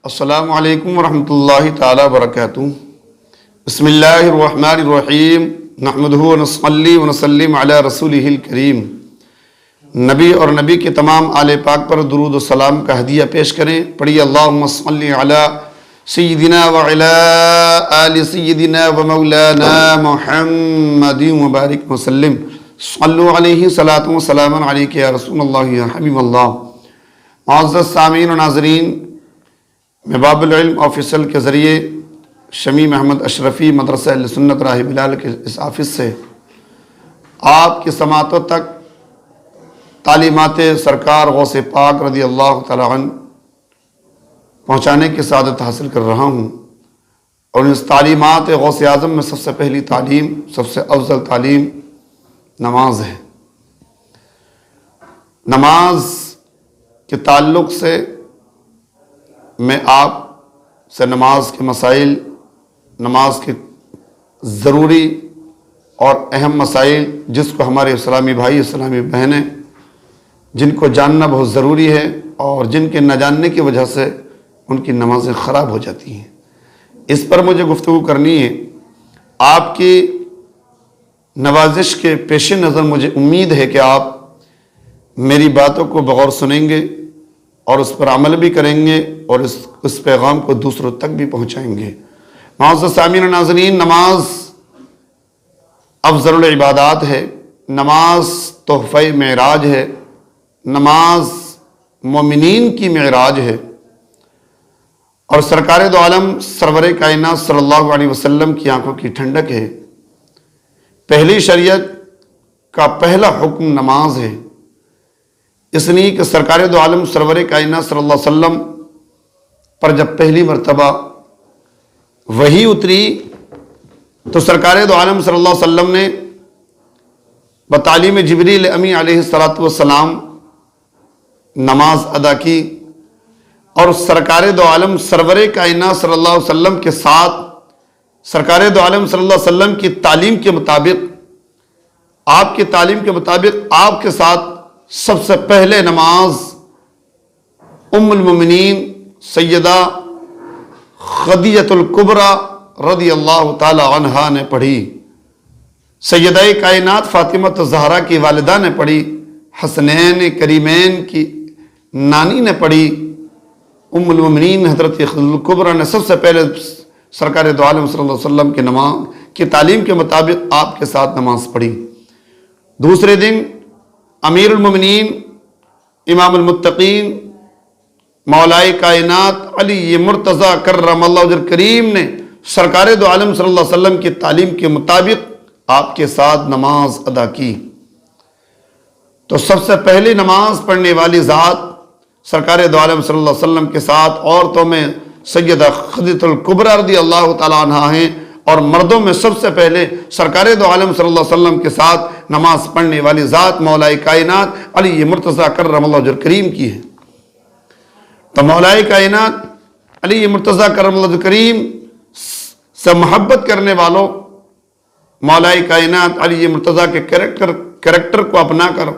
السلام علیکم ورحمۃ اللہ تعالی وبرکاتہ۔ بسم اللہ الرحمن الرحیم، نحمدہ ونصلی ونسلم علی رسولہ الکریم۔ نبی اور نبی کے تمام آل پاک پر درود و سلام کا ہدیہ پیش کریں۔ پڑھیے اللہم صلی علی سیدنا وعلی آل سیدنا ومولانا محمد مبارک وسلم۔ صلو علیہ صلاۃ و سلام علیک یا رسول اللہ یا حبیب اللہ۔ معزز سامعین و ناظرین، میں باب العلم آفیشل کے ذریعے شمیم احمد اشرفی مدرسہ اہل سنت راہ بلال کے اس آفس سے آپ کی سماعتوں تک تعلیمات سرکار غوث پاک رضی اللہ تعالیٰ عنہ پہنچانے کی سعادت حاصل کر رہا ہوں، اور اس تعلیمات غوث اعظم میں سب سے پہلی تعلیم، سب سے افضل تعلیم نماز ہے۔ نماز کے تعلق سے میں آپ سے نماز کے مسائل، نماز کے ضروری اور اہم مسائل جس کو ہمارے اسلامی بھائی، اسلامی بہنیں جن کو جاننا بہت ضروری ہے اور جن کے نہ جاننے کی وجہ سے ان کی نمازیں خراب ہو جاتی ہیں، اس پر مجھے گفتگو کرنی ہے۔ آپ کی نوازش کے پیش نظر مجھے امید ہے کہ آپ میری باتوں کو بغور سنیں گے اور اس پر عمل بھی کریں گے اور اس پیغام کو دوسروں تک بھی پہنچائیں گے۔ معزز سامعین و ناظرین، نماز افضل العبادات ہے، نماز تحفہ معراج ہے، نماز مومنین کی معراج ہے، اور سرکار دو عالم سرور کائنات صلی اللہ علیہ وسلم کی آنکھوں کی ٹھنڈک ہے۔ پہلی شریعت کا پہلا حکم نماز ہے، اس لیے کہ سرکار دو عالم سرور کائنات صلی اللہ علیہ وسلم پر جب پہلی مرتبہ وحی اتری تو سرکار دو عالم صلی اللہ علیہ وسلم نے بتعلیم جبریل امی علیہ السلام نماز ادا کی، اور سرکار دو عالم سرور کائنات صلی اللہ علیہ وسلم کے ساتھ سرکار دو عالم صلی اللہ علیہ وسلم کی تعلیم کے مطابق، آپ کی تعلیم کے مطابق آپ کے ساتھ سب سے پہلے نماز ام المومنین سیدہ خدیجہ الکبریٰ رضی اللہ تعالی عنہا نے پڑھی، سیدہ کائنات فاطمہ الزہرا کی والدہ نے پڑھی، حسنین کریمین کی نانی نے پڑھی، ام المومنین حضرت خدیجہ الکبریٰ نے سب سے پہلے سرکار دو عالم صلی اللہ علیہ وسلم کی نماز کی تعلیم کے مطابق آپ کے ساتھ نماز پڑھی۔ دوسرے دن امیر المومنین امام المتقین مولائے کائنات علی مرتضیٰ کرم اللہ وجہ کریم نے سرکار دو عالم صلی اللہ علیہ وسلم کی تعلیم کے مطابق آپ کے ساتھ نماز ادا کی۔ تو سب سے پہلی نماز پڑھنے والی ذات سرکار دو عالم صلی اللہ علیہ وسلم کے ساتھ عورتوں میں سیدہ خدیجہ الکبریٰ رضی اللہ تعالیٰ عنہا ہیں، اور مردوں میں سب سے پہلے سرکار دو عالم صلی اللہ علیہ وسلم کے ساتھ نماز پڑھنے والی ذات مولائے کائنات علی مرتضیٰ کرم اللہ وجہ کریم کی ہے۔ تو مولائے کائنات علی مرتضیٰ کرم اللہ وجہ کریم سے محبت کرنے والوں، مولائے کائنات علی مرتضیٰ کے کریکٹر کو اپنا کر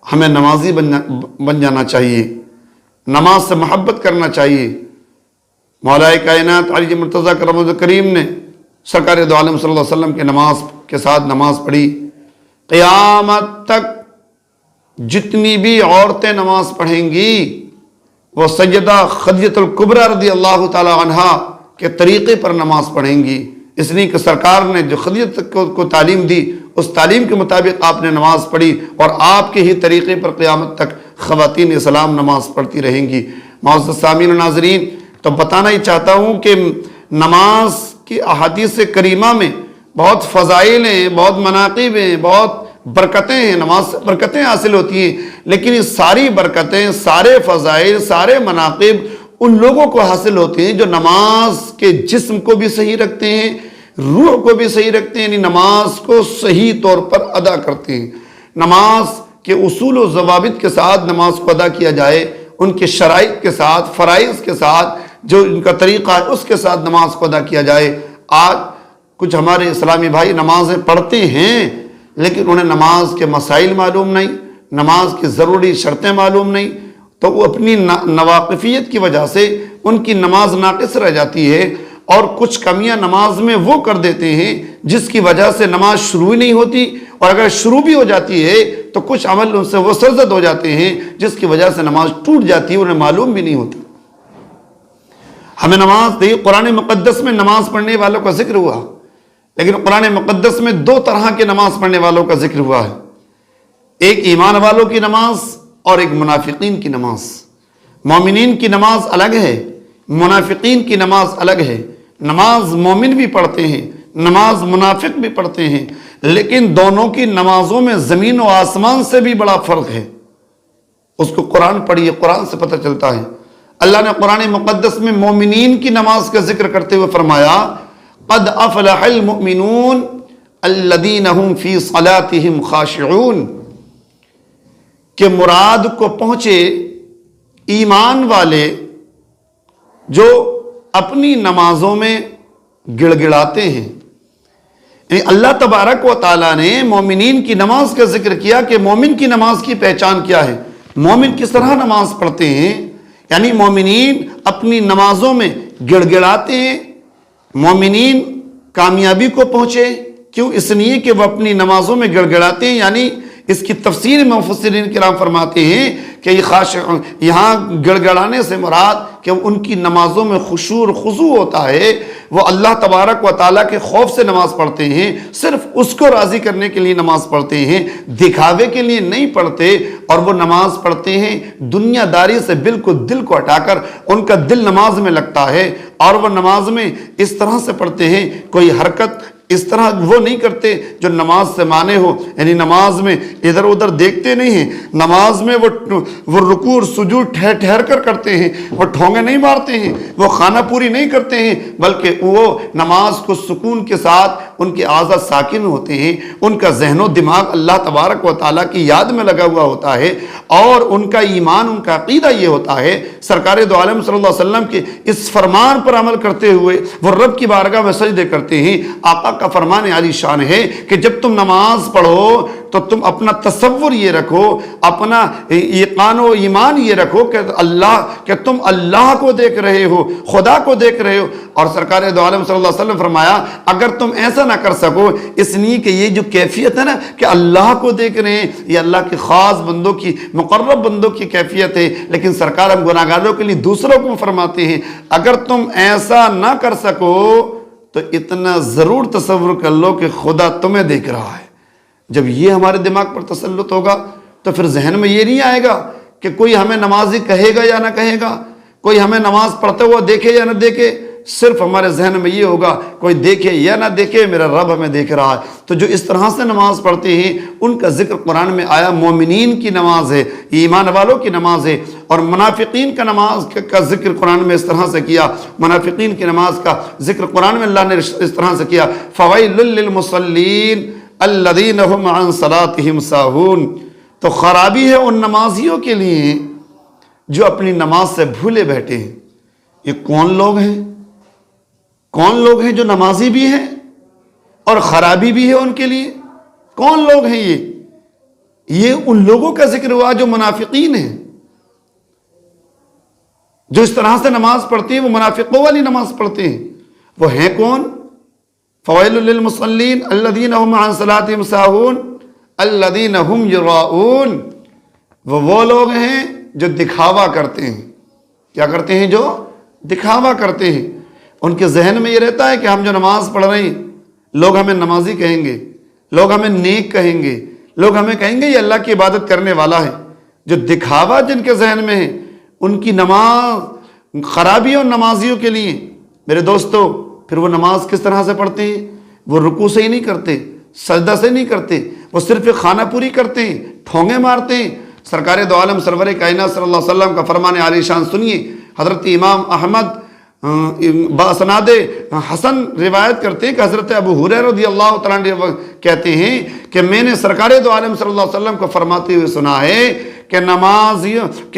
ہمیں نمازی بن جانا چاہیے، نماز سے محبت کرنا چاہیے۔ مولائے کائنات علی مرتضیٰ کرم اللہ کریم نے سرکار دو عالم صلی اللہ علیہ وسلم کی نماز کے ساتھ نماز پڑھی۔ قیامت تک جتنی بھی عورتیں نماز پڑھیں گی وہ سیدہ خدیجہ الکبریٰ رضی اللہ تعالی عنہا کے طریقے پر نماز پڑھیں گی، اس لیے کہ سرکار نے جو خدیجہ کو تعلیم دی اس تعلیم کے مطابق آپ نے نماز پڑھی، اور آپ کے ہی طریقے پر قیامت تک خواتین اسلام نماز پڑھتی رہیں گی۔ معزز سامعین و ناظرین، تو بتانا ہی چاہتا ہوں کہ نماز کی احادیث کریمہ میں بہت فضائل ہیں، بہت مناقب ہیں، بہت برکتیں ہیں، نماز سے برکتیں حاصل ہوتی ہیں، لیکن یہ ساری برکتیں، سارے فضائل، سارے مناقب ان لوگوں کو حاصل ہوتے ہیں جو نماز کے جسم کو بھی صحیح رکھتے ہیں، روح کو بھی صحیح رکھتے ہیں، یعنی نماز کو صحیح طور پر ادا کرتے ہیں۔ نماز کے اصول و ضوابط کے ساتھ نماز کو ادا کیا جائے، ان کے شرائط کے ساتھ، فرائض کے ساتھ، جو ان کا طریقہ ہے اس کے ساتھ نماز کو ادا کیا جائے۔ آج کچھ ہمارے اسلامی بھائی نمازیں پڑھتے ہیں لیکن انہیں نماز کے مسائل معلوم نہیں، نماز کی ضروری شرطیں معلوم نہیں، تو وہ اپنی ناواقفیت کی وجہ سے ان کی نماز ناقص رہ جاتی ہے، اور کچھ کمیاں نماز میں وہ کر دیتے ہیں جس کی وجہ سے نماز شروع ہی نہیں ہوتی، اور اگر شروع بھی ہو جاتی ہے تو کچھ عمل ان سے وہ سرزد ہو جاتے ہیں جس کی وجہ سے نماز ٹوٹ جاتی ہے، انہیں معلوم بھی نہیں ہوتی۔ ہمیں نماز دیکھیے، قرآن مقدس میں نماز پڑھنے والوں کا ذکر ہوا، لیکن قرآن مقدس میں دو طرح کے نماز پڑھنے والوں کا ذکر ہوا ہے، ایک ایمان والوں کی نماز اور ایک منافقین کی نماز۔ مومنین کی نماز الگ ہے، منافقین کی نماز الگ ہے۔ نماز مومن بھی پڑھتے ہیں، نماز منافق بھی پڑھتے ہیں، لیکن دونوں کی نمازوں میں زمین و آسمان سے بھی بڑا فرق ہے۔ اس کو قرآن پڑھیے، قرآن سے پتہ چلتا ہے۔ اللہ نے قرآن مقدس میں مومنین کی نماز کا ذکر کرتے ہوئے فرمایا قد افلح المؤمنون الذین هم فی صلاتهم خاشعون، کہ مراد کو پہنچے ایمان والے جو اپنی نمازوں میں گڑ گڑاتے ہیں۔ یعنی اللہ تبارک و تعالیٰ نے مومنین کی نماز کا ذکر کیا کہ مومن کی نماز کی پہچان کیا ہے، مومن کس طرح نماز پڑھتے ہیں، یعنی مومنین اپنی نمازوں میں گڑ گڑاتے ہیں۔ مومنین کامیابی کو پہنچے، کیوں؟ اس لیے کہ وہ اپنی نمازوں میں گڑ گڑاتے ہیں۔ یعنی اس کی تفسیر میں مفسرین کرام فرماتے ہیں کہ یہاں گڑ گڑانے سے مراد کہ ان کی نمازوں میں خشوع اور خضوع ہوتا ہے، وہ اللہ تبارک و تعالیٰ کے خوف سے نماز پڑھتے ہیں، صرف اس کو راضی کرنے کے لیے نماز پڑھتے ہیں، دکھاوے کے لیے نہیں پڑھتے، اور وہ نماز پڑھتے ہیں دنیا داری سے بالکل دل کو ہٹا کر، ان کا دل نماز میں لگتا ہے، اور وہ نماز میں اس طرح سے پڑھتے ہیں، کوئی حرکت اس طرح وہ نہیں کرتے جو نماز سے مانے ہو، یعنی نماز میں ادھر ادھر دیکھتے نہیں ہیں، نماز میں وہ رکوع اور سجود ٹھہر ٹھہر کر کرتے ہیں، وہ ٹھونگے نہیں مارتے ہیں، وہ خانہ پوری نہیں کرتے ہیں، بلکہ وہ نماز کو سکون کے ساتھ ان کے اعضاء ساکن ہوتے ہیں، ان کا ذہن و دماغ اللہ تبارک و تعالیٰ کی یاد میں لگا ہوا ہوتا ہے، اور ان کا ایمان، ان کا عقیدہ یہ ہوتا ہے سرکار دو عالم صلی اللہ علیہ وسلم کے اس فرمان پر عمل کرتے ہوئے وہ رب کی بارگاہ میں سجدے کرتے ہیں۔ آقا کا فرمان عالی شان ہے کہ جب تم نماز پڑھو تو تم اپنا تصور یہ رکھو، اپنا یقین و ایمان یہ رکھو کہ تم اللہ کو دیکھ رہے ہو، خدا کو دیکھ رہے ہو۔ اور سرکار دو عالم صلی اللہ علیہ وسلم فرمایا اگر تم ایسا نہ کر سکو، اس لیے کہ یہ جو کیفیت ہے نا کہ اللہ کو دیکھ رہے ہیں، یہ اللہ کے خاص بندوں کی، مقرب بندوں کی کیفیت ہے، لیکن سرکار ہم گناہگاروں کے لیے دوسروں کو فرماتے ہیں اگر تم ایسا نہ کر سکو تو اتنا ضرور تصور کر لو کہ خدا تمہیں دیکھ رہا ہے۔ جب یہ ہمارے دماغ پر تسلط ہوگا تو پھر ذہن میں یہ نہیں آئے گا کہ کوئی ہمیں نمازی کہے گا یا نہ کہے گا، کوئی ہمیں نماز پڑھتے ہوا دیکھے یا نہ دیکھے، صرف ہمارے ذہن میں یہ ہوگا کوئی دیکھے یا نہ دیکھے میرا رب ہمیں دیکھ رہا ہے۔ تو جو اس طرح سے نماز پڑھتے ہیں ان کا ذکر قرآن میں آیا، مومنین کی نماز ہے، ایمان والوں کی نماز ہے، اور منافقین کا نماز کا ذکر قرآن میں اس طرح سے کیا، منافقین کی نماز کا ذکر قرآن میں اللہ نے اس طرح سے کیا فویل للمصلین الذین هم عن صلاتهم ساہون۔ تو خرابی ہے ان نمازیوں کے لیے جو اپنی نماز سے بھولے بیٹھے ہیں۔ یہ کون لوگ ہیں؟ کون لوگ ہیں جو نمازی بھی ہیں اور خرابی بھی ہے ان کے لیے؟ کون لوگ ہیں یہ ان لوگوں کا ذکر ہوا جو منافقین ہیں، جو اس طرح سے نماز پڑھتے ہیں، وہ منافقوں والی نماز پڑھتے ہیں۔ وہ ہیں کون؟ فویل للمصلین الذین هم عن صلاتهم ساہون الذین هم یراؤون۔ وہ لوگ ہیں جو دکھاوا کرتے ہیں۔ کیا کرتے ہیں؟ جو دکھاوا کرتے ہیں۔ ان کے ذہن میں یہ رہتا ہے کہ ہم جو نماز پڑھ رہے ہیں لوگ ہمیں نمازی کہیں گے، لوگ ہمیں نیک کہیں گے، لوگ ہمیں کہیں گے یہ اللہ کی عبادت کرنے والا ہے۔ جو دکھاوا جن کے ذہن میں ہے ان کی نماز خرابی اور نمازیوں کے لیے۔ میرے دوستو، پھر وہ نماز کس طرح سے پڑھتے ہیں؟ وہ رکوع سے ہی نہیں کرتے، سجدہ سے نہیں کرتے، وہ صرف خانہ پوری کرتے ہیں، ٹھونگے مارتے ہیں۔ سرکار دو عالم سرور کائنات صلی اللہ علیہ وسلم کا فرمان عالی شان سنیے۔ حضرت امام احمد باسناد حسن روایت کرتے ہیں کہ حضرت ابو ہریرہ رضی اللہ تعالیٰ عنہ کہتے ہیں کہ میں نے سرکار دو عالم صلی اللہ علیہ وسلم کو فرماتے ہوئے سنا ہے کہ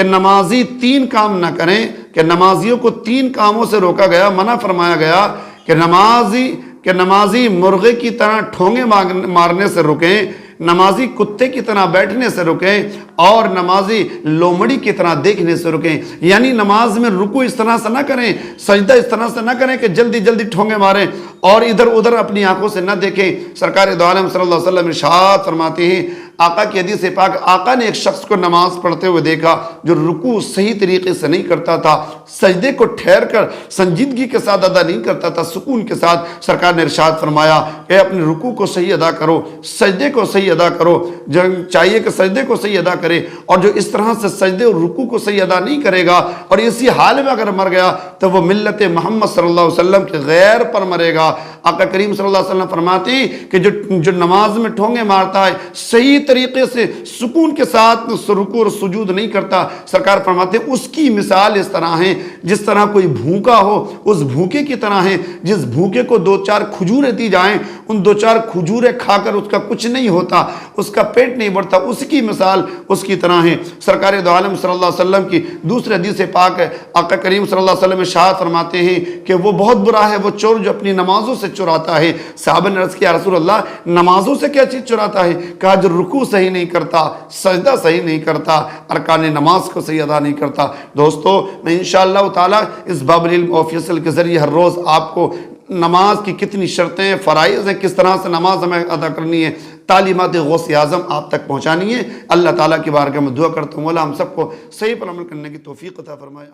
نمازی تین کام نہ کریں، کہ نمازیوں کو تین کاموں سے روکا گیا، منع فرمایا گیا کہ نمازی مرغے کی طرح ٹھونگے مارنے سے رکیں، نمازی کتے کی طرح بیٹھنے سے رکیں اور نمازی لومڑی کی طرح دیکھنے سے رکیں۔ یعنی نماز میں رکوع اس طرح سے نہ کریں، سجدہ اس طرح سے نہ کریں کہ جلدی جلدی ٹھونگے ماریں اور ادھر ادھر اپنی آنکھوں سے نہ دیکھیں۔ سرکار دو عالم صلی اللہ علیہ وسلم ارشاد فرماتے ہیں، آقا کی حدیث پاک، آقا نے ایک شخص کو نماز پڑھتے ہوئے دیکھا جو رکوع صحیح طریقے سے نہیں کرتا تھا، سجدے کو ٹھہر کر سنجیدگی کے ساتھ ادا نہیں کرتا تھا، سکون کے ساتھ۔ سرکار نے ارشاد فرمایا کہ اپنے رکوع کو صحیح ادا کرو، سجدے کو صحیح ادا کرو، جو چاہیے کہ سجدے کو صحیح ادا کرے، اور جو اس طرح سے سجدے اور رکوع کو صحیح ادا نہیں کرے گا اور اسی حال میں اگر مر گیا تو وہ ملت محمد صلی اللہ علیہ وسلم کے غیر پر مرے گا۔ آقا کریم صلی اللہ علیہ وسلم فرماتے ہیں کہ جو نماز میں ٹھونگے مارتا ہے، صحیح طریقے سے سکون کے ساتھ رکوع اور سجود نہیں کرتا، سرکار فرماتے ہیں اس کی مثال اس طرح ہے جس طرح کوئی بھوکا ہو، اس بھوکے کی طرح ہے جس بھوکے کو 2-4 کھجوریں دی جائیں، ان 2-4 کھجوریں کھا کر اس کا کچھ نہیں ہوتا، اس کا پیٹ نہیں بڑھتا، اس کی مثال اس کی طرح ہے۔ سرکار دو عالم صلی اللہ علیہ وسلم کی دوسرے حدیث پاک ہے، آقا کریم صلی اللہ علیہ وسلم ارشاد فرماتے ہیں کہ وہ بہت برا ہے وہ چور جو اپنی نمازوں سے چراتا ہے۔ صحابہ نے عرض کیا رسول اللہ نمازوں سے کیا چیز چراتا ہے؟ کہا جو رکوع صحیح نہیں کرتا، سجدہ صحیح نہیں کرتا، ارکان نماز کو صحیح ادا نہیں کرتا۔ دوستو میں انشاءاللہ تعالی اس باب العلم آفیشل کے ذریعے ہر روز آپ کو نماز کی کتنی شرطیں، فرائض ہیں، کس طرح سے نماز ہمیں ادا کرنی ہے، تعلیمات غوث اعظم آپ تک پہنچانی ہے۔ اللہ تعالیٰ کی بارگاہ میں دعا کرتا ہوں مولا ہم سب کو صحیح پر عمل کرنے کی توفیق عطا فرمائے۔